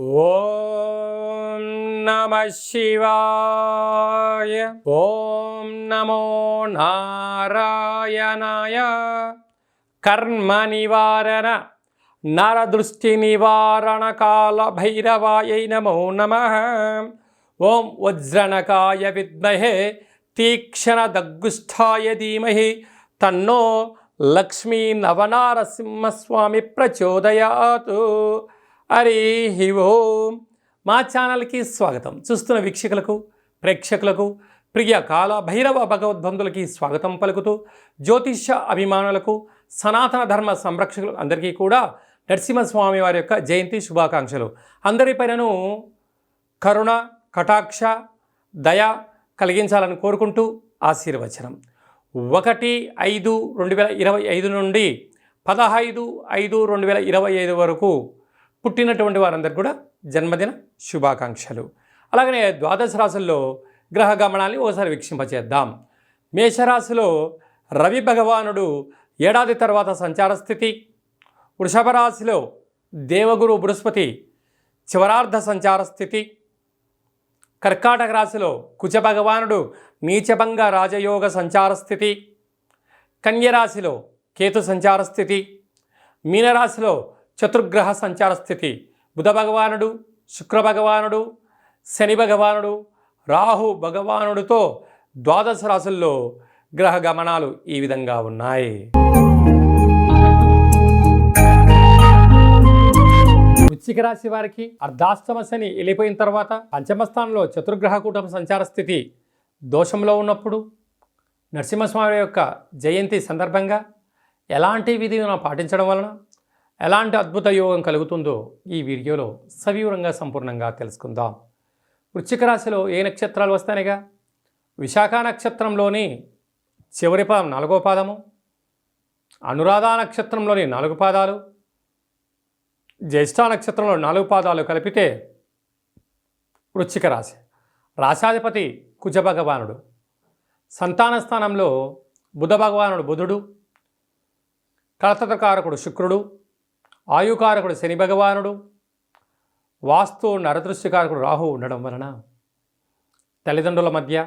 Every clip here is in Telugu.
ఓం నమ శివాయ. ఓం నమో నారాయణాయ. కర్మ నివారణ నరదృష్టి నివారణ కాల భైరవాయై నమో నమః. ఓం వజ్రణకాయ విద్మహే తీక్షణ దగ్గుష్ఠాయ ధీమహి తన్నో లక్ష్మీ నవనారసింహస్వామి ప్రచోదయాత్. హరి ఓం. మా ఛానల్కి స్వాగతం. చూస్తున్న వీక్షకులకు, ప్రేక్షకులకు, ప్రియ కాల భైరవ భగవద్బంధులకి స్వాగతం పలుకుతూ, జ్యోతిష్య అభిమానులకు, సనాతన ధర్మ సంరక్షకులు అందరికీ కూడా నరసింహస్వామి వారి యొక్క జయంతి శుభాకాంక్షలు. అందరిపైనను కరుణ, కటాక్ష, దయ కలిగించాలని కోరుకుంటూ ఆశీర్వచనం. 1/5/2025 నుండి 15/5/2025 వరకు పుట్టినటువంటి వారందరికీ కూడా జన్మదిన శుభాకాంక్షలు. అలాగనే ద్వాదశ రాశుల్లో గ్రహ గమనాన్ని ఒకసారి వీక్షింపచేద్దాం. మేషరాశిలో రవి భగవానుడు ఏడాది తర్వాత సంచార స్థితి. వృషభ రాశిలో దేవగురు బృహస్పతి చివరార్ధ సంచార స్థితి. కర్కాటక రాశిలో కుజ భగవానుడు నీచభంగ రాజయోగ సంచార స్థితి. కన్యరాశిలో కేతు సంచార స్థితి. మీనరాశిలో చతుర్గ్రహ సంచార స్థితి. బుధ భగవానుడు, శుక్ర భగవానుడు, శని భగవానుడు, రాహు భగవానుడితో ద్వాదశ రాశుల్లో గ్రహ గమనాలు ఈ విధంగా ఉన్నాయి. వృశ్చిక రాశి వారికి అర్ధాష్టమ శని వెళ్ళిపోయిన తర్వాత పంచమస్థానంలో చతుర్గ్రహ కూటమి సంచార స్థితి దోషంలో ఉన్నప్పుడు నరసింహస్వామి యొక్క జయంతి సందర్భంగా ఎలాంటి విధిని పాటించడం వలన ఎలాంటి అద్భుత యోగం కలుగుతుందో ఈ వీడియోలో సవివరంగా సంపూర్ణంగా తెలుసుకుందాం. వృశ్చిక రాశిలో ఏ నక్షత్రాలు వస్తాయిగా? విశాఖ నక్షత్రంలోని చివరి పాదం 4వ పాదము, అనురాధ నక్షత్రంలోని 4 పాదాలు, జ్యేష్ఠ నక్షత్రంలో 4 పాదాలు కలిపితే వృశ్చిక రాశి. రాశాధిపతి కుజ భగవానుడు, సంతాన స్థానంలో బుధ భగవానుడు బుధుడు, కలతకారకుడు శుక్రుడు, ఆయుకారకుడు శని భగవానుడు, వాస్తు నరదృష్టికారకుడు రాహు ఉండడం వలన తల్లిదండ్రుల మధ్య,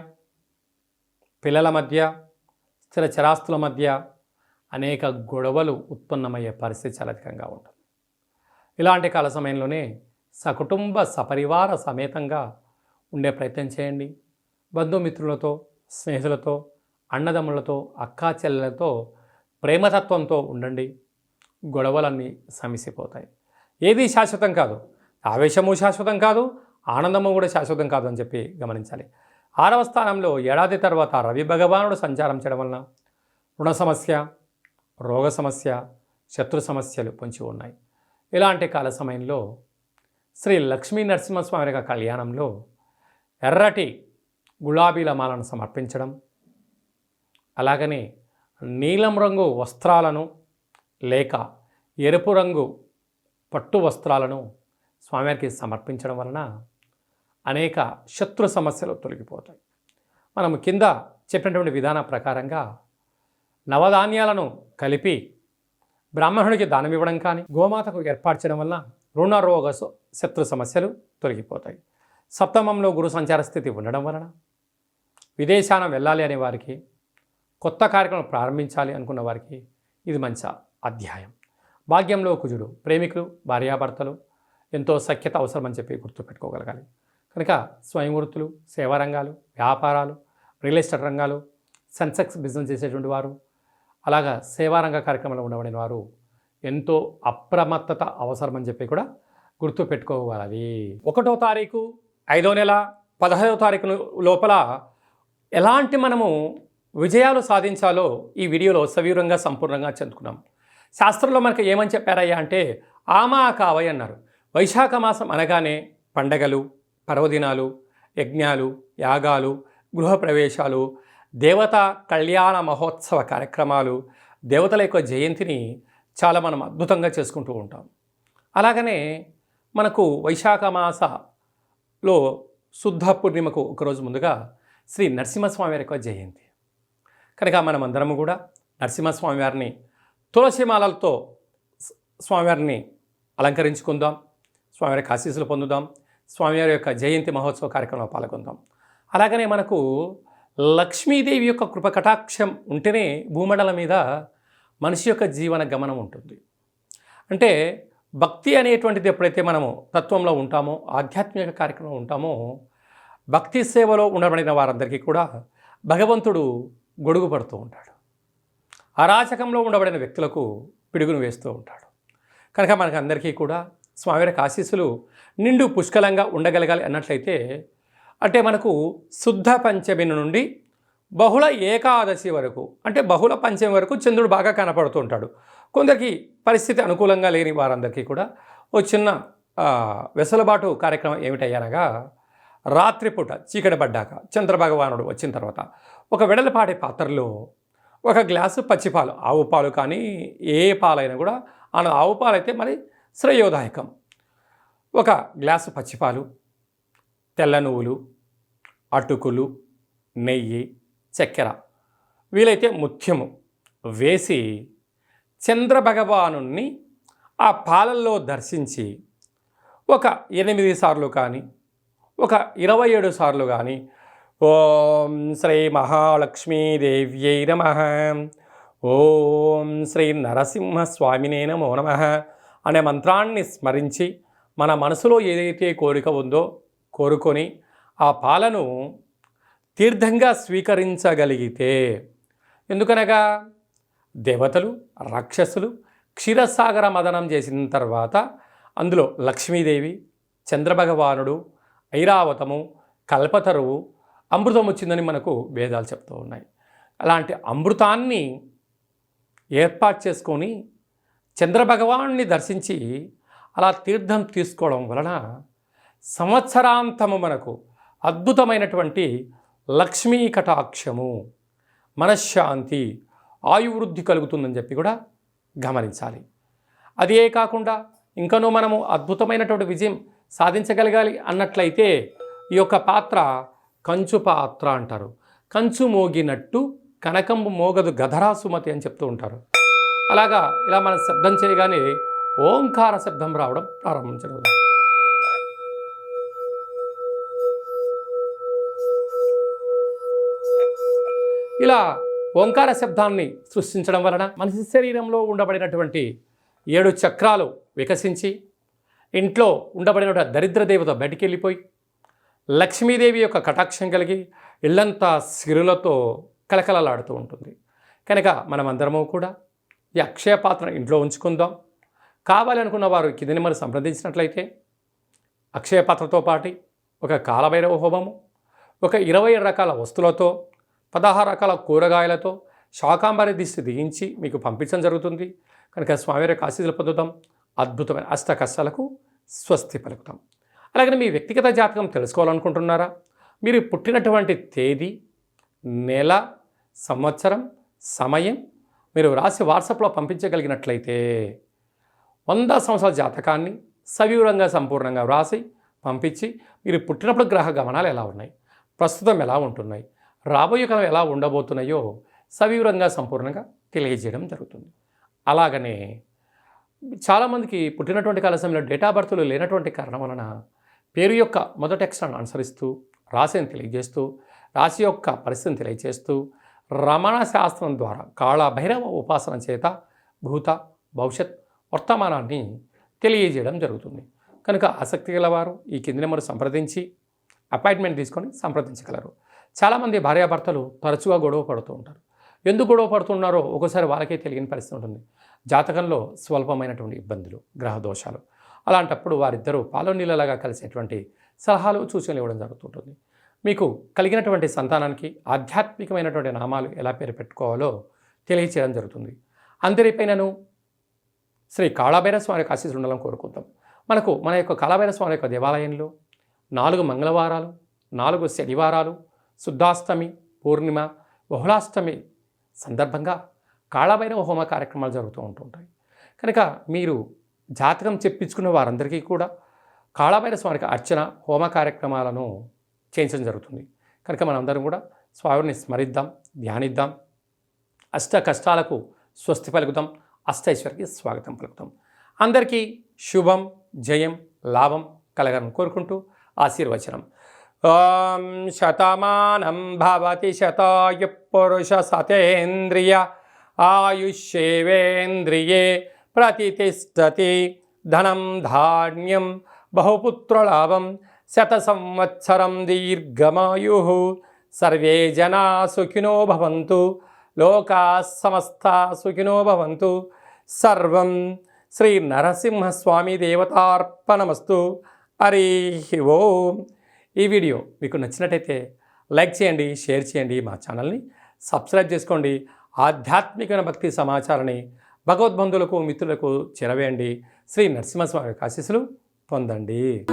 పిల్లల మధ్య, స్థిర చరాస్తుల మధ్య అనేక గొడవలు ఉత్పన్నమయ్యే పరిస్థితి చాలా అధికంగా ఉంటుంది. ఇలాంటి కాల సమయంలోనే సకుటుంబ సపరివార సమేతంగా ఉండే ప్రయత్నం చేయండి. బంధుమిత్రులతో, స్నేహితులతో, అన్నదమ్ములతో, అక్కా చెల్లెలతో ప్రేమతత్వంతో ఉండండి. గొడవలన్నీ సమసిపోతాయి. ఏది శాశ్వతం కాదు, ఆవేశము శాశ్వతం కాదు, ఆనందము కూడా శాశ్వతం కాదు అని చెప్పి గమనించాలి. 6వ స్థానంలో ఏడాది తర్వాత రవి భగవానుడు సంచారం చేయడం వలన రుణ సమస్య, రోగ సమస్య, శత్రు సమస్యలు పొంచి ఉన్నాయి. ఇలాంటి కాల సమయంలో శ్రీ లక్ష్మీ నరసింహస్వామి యొక్క కళ్యాణంలో ఎర్రటి గులాబీల మాలను సమర్పించడం, అలాగనే నీలం రంగు వస్త్రాలను లేక ఎరుపు రంగు పట్టు వస్త్రాలను స్వామివారికి సమర్పించడం వలన అనేక శత్రు సమస్యలు తొలగిపోతాయి. మనం కింద చెప్పినటువంటి విధాన ప్రకారంగా నవధాన్యాలను కలిపి బ్రాహ్మణుడికి దానం ఇవ్వడం కానీ, గోమాతకు ఏర్పాటు చేయడం వలన రుణ రోగ శత్రు సమస్యలు తొలగిపోతాయి. సప్తమంలో గురు సంచార స్థితి ఉండడం వలన విదేశాన వెళ్ళాలి అనే వారికి, కొత్త కార్యక్రమం ప్రారంభించాలి అనుకున్న వారికి ఇది మంచి అధ్యాయం. భాగ్యంలో కుజుడు, ప్రేమికులు, భార్యాభర్తలు ఎంతో సఖ్యత అవసరమని చెప్పి గుర్తుపెట్టుకోగలగాలి. కనుక స్వయం వృత్తులు, సేవా రంగాలు, వ్యాపారాలు, రియల్ ఎస్టేట్ రంగాలు, సెన్సెక్స్ బిజినెస్ చేసేటువంటి వారు, అలాగా సేవారంగ కార్యక్రమంలో ఉండబడిన వారు ఎంతో అప్రమత్తత అవసరమని చెప్పి కూడా గుర్తుపెట్టుకోగలగాలి. 1వ తారీఖు 5వ నెల 15వ తారీఖు లోపల ఎలాంటి మనము విజయాలు సాధించాలో ఈ వీడియోలో సవివరంగా సంపూర్ణంగా చెందుకున్నాం. శాస్త్రంలో మనకు ఏమని చెప్పారయ్యా అంటే ఆమా కావయ్య అన్నారు. వైశాఖ మాసం అనగానే పండగలు, పర్వదినాలు, యజ్ఞాలు, యాగాలు, గృహప్రవేశాలు, దేవతా కళ్యాణ మహోత్సవ కార్యక్రమాలు, దేవతల యొక్క జయంతిని చాలా మనం అద్భుతంగా చేసుకుంటూ ఉంటాం. అలాగనే మనకు వైశాఖ మాసలో శుద్ధ పూర్ణిమకు ఒకరోజు ముందుగా శ్రీ నరసింహస్వామి వారి యొక్క జయంతి. కనుక మనమందరము కూడా నరసింహస్వామి వారిని తులసి మాలలతో స్వామివారిని అలంకరించుకుందాం. స్వామివారి ఆశీస్సులు పొందుదాం. స్వామివారి యొక్క జయంతి మహోత్సవ కార్యక్రమంలో పాల్గొందాం. అలాగనే మనకు లక్ష్మీదేవి యొక్క కృప కటాక్షం ఉంటేనే భూమండలం మీద మనిషి యొక్క జీవన గమనం ఉంటుంది. అంటే భక్తి అనేటువంటిది ఎప్పుడైతే మనము తత్వంలో ఉంటామో, ఆధ్యాత్మిక కార్యక్రమంలో ఉంటామో, భక్తి సేవలో ఉండబడిన వారందరికీ కూడా భగవంతుడు గొడుగు పడుతూ ఉంటాడు. అరాచకంలో ఉండబడిన వ్యక్తులకు పిడుగును వేస్తూ ఉంటాడు. కనుక మనకు అందరికీ కూడా స్వామివారికి ఆశీస్సులు నిండు పుష్కలంగా ఉండగలగాలి అన్నట్లయితే, అంటే మనకు శుద్ధ పంచమి నుండి బహుళ ఏకాదశి వరకు, అంటే బహుళ పంచమి వరకు చంద్రుడు బాగా కనపడుతూ ఉంటాడు. కొందరికి పరిస్థితి అనుకూలంగా లేని వారందరికీ కూడా ఓ చిన్న వెసులుబాటు కార్యక్రమం ఏమిటయ్యానగా, రాత్రిపూట చీకటి పడ్డాక చంద్రభగవానుడు వచ్చిన తర్వాత ఒక వెడలపాటి పాత్రలో ఒక గ్లాసు పచ్చిపాలు, ఆవు పాలు కానీ ఏ పాలైనా కూడా, ఆవు పాలు అయితే మరి శ్రేయోదాయకం. ఒక గ్లాసు పచ్చిపాలు, తెల్ల నువ్వులు, అటుకులు, నెయ్యి, చక్కెర, వీలైతే ముత్యము వేసి చంద్రభగవానుణ్ణి ఆ పాలల్లో దర్శించి ఒక 8 సార్లు కానీ ఒక 27 సార్లు కానీ ఓం శ్రీ మహాలక్ష్మీదేవ్యై నమః, ఓం శ్రీ నరసింహస్వామినే నమో నమః అనే మంత్రాన్ని స్మరించి మన మనసులో ఏదైతే కోరిక ఉందో కోరుకొని ఆ పాలను తీర్థంగా స్వీకరించగలిగితే, ఎందుకనగా దేవతలు, రాక్షసులు క్షీరసాగర మదనం చేసిన తర్వాత అందులో లక్ష్మీదేవి, చంద్రభగవానుడు, ఐరావతము, కల్పతరువు, అమృతం వచ్చిందని మనకు వేదాలు చెప్తూ ఉన్నాయి. అలాంటి అమృతాన్ని ఏర్పాటు చేసుకొని చంద్రభగవాన్ని దర్శించి అలా తీర్థం తీసుకోవడం వలన సంవత్సరాంతము మనకు అద్భుతమైనటువంటి లక్ష్మీ కటాక్షము, మనశ్శాంతి, ఆయువృద్ధి కలుగుతుందని చెప్పి కూడా గమనించాలి. అదే కాకుండా ఇంకనూ మనము అద్భుతమైనటువంటి విజయం సాధించగలగాలి అన్నట్లయితే ఈ యొక్క పాత్ర కంచు పాత్ర అంటారు. కంచు మోగినట్టు కనకంబు మోగదు గధరా సుమతి అని చెప్తూ ఉంటారు. అలాగా ఇలా మనం శబ్దం చేయగానే ఓంకార శబ్దం రావడం ప్రారంభించడం. ఇలా ఓంకార శబ్దాన్ని సృష్టించడం వలన మనిషి శరీరంలో ఉండబడినటువంటి 7 చక్రాలు వికసించి ఇంట్లో ఉండబడిన దరిద్ర దేవత బయటికి వెళ్ళిపోయి లక్ష్మీదేవి యొక్క కటాక్షం కలిగి ఇల్లంతా సిరులతో కలకలలాడుతూ ఉంటుంది. కనుక మనమందరము కూడా ఈ అక్షయ పాత్రను ఇంట్లో ఉంచుకుందాం. కావాలనుకున్న వారు కిందని మరి సంప్రదించినట్లయితే అక్షయ పాత్రతో పాటు ఒక కాలభైరవ హోమము, ఒక 20 రకాల వస్తువులతో, 16 రకాల కూరగాయలతో శాకాంబరి దిష్టి దిగించి మీకు పంపించడం జరుగుతుంది. కనుక స్వామివారి ఆశీస్సులు పొందుతాం. అద్భుతమైన అష్ట కష్టాలకు స్వస్తి పలుకుతాం. అలాగే మీ వ్యక్తిగత జాతకం తెలుసుకోవాలనుకుంటున్నారా? మీరు పుట్టినటువంటి తేదీ, నెల, సంవత్సరం, సమయం మీరు రాసి వాట్సాప్లో పంపించగలిగినట్లయితే 100 సంవత్సరాల జాతకాన్ని సవివరంగా సంపూర్ణంగా వ్రాసి పంపించి మీరు పుట్టినప్పుడు గ్రహ గమనాలు ఎలా ఉన్నాయి, ప్రస్తుతం ఎలా ఉంటున్నాయి, రాబోయే కాలం ఎలా ఉండబోతున్నాయో సవివరంగా సంపూర్ణంగా తెలియజేయడం జరుగుతుంది. అలాగనే చాలామందికి పుట్టినటువంటి కాల సమయంలో డేటా బర్త్లు లేనటువంటి కారణం వలన పేరు యొక్క మొదటి అక్షరాన్ని అనుసరిస్తూ రాశిని తెలియజేస్తూ, రాశి యొక్క పరిస్థితిని తెలియజేస్తూ, రమణ శాస్త్రం ద్వారా కాళభైరవ ఉపాసన చేత భూత, భవిష్యత్, వర్తమానాన్ని తెలియజేయడం జరుగుతుంది. కనుక ఆసక్తి గలవారు ఈ కింది నెంబర్ సంప్రదించి అపాయింట్మెంట్ తీసుకొని సంప్రదించగలరు. చాలామంది భార్యాభర్తలు తరచుగా గొడవ పడుతూ ఉంటారు. ఎందుకు గొడవ పడుతున్నారో ఒక్కోసారి వాళ్ళకే తెలియని పరిస్థితి ఉంటుంది. జాతకంలో స్వల్పమైనటువంటి ఇబ్బందులు, గ్రహ దోషాలు, అలాంటప్పుడు వారిద్దరూ పాలు నీళ్ళలాగా కలిసేటువంటి సలహాలు, సూచనలు ఇవ్వడం జరుగుతుంటుంది. మీకు కలిగినటువంటి సంతానానికి ఆధ్యాత్మికమైనటువంటి నామాలు ఎలా పేరు పెట్టుకోవాలో తెలియచేయడం జరుగుతుంది. అందరిపైనను శ్రీ కాళభైరవ స్వామి ఆశీస్సులు ఉండాలని కోరుకుంటాం. మన యొక్క కాళభైరవ స్వామి యొక్క దేవాలయంలో 4 మంగళవారాలు, 4 శనివారాలు, శుద్ధాష్టమి, పూర్ణిమ, బహుళాష్టమి సందర్భంగా కాళభైరవ హోమ కార్యక్రమాలు జరుగుతూ ఉంటుంటాయి. కనుక మీరు జాతకం చెప్పించుకున్న వారందరికీ కూడా కాళభైరవ స్వామికి అర్చన, హోమ కార్యక్రమాలను చేయించడం జరుగుతుంది. కనుక మనందరం కూడా స్వామిని స్మరిద్దాం, ధ్యానిద్దాం, అష్ట కష్టాలకు స్వస్తి పలుకుదాం, అష్టైశ్వర్యకి స్వాగతం పలుకుతాం. అందరికీ శుభం జయం లాభం కలగాలని కోరుకుంటూ ఆశీర్వచనం. ఓం శతమానం భవతి శతాయు పురుష సతేంద్రియ ఆయుష్యేవేంద్రియే ప్రతిష్టతి. ధనం ధాన్యం బహుపుత్రలాభం శత సంవత్సరం దీర్ఘమాయు. సర్వే జనా సుఖినో భవంతు. లోకా సమస్తా సుఖినో భవంతు. సర్వం శ్రీ నరసింహస్వామి దేవతార్పణమస్తు. హరి ఓం. ఈ వీడియో మీకు నచ్చినట్టయితే లైక్ చేయండి, షేర్ చేయండి, మా ఛానల్ని సబ్స్క్రైబ్ చేసుకోండి. ఆధ్యాత్మిక భక్తి సమాచారాన్ని భగవద్బంధువులకు మిత్రులకు చేరవేయండి. శ్రీ నరసింహస్వామి ఆశీస్సులు పొందండి.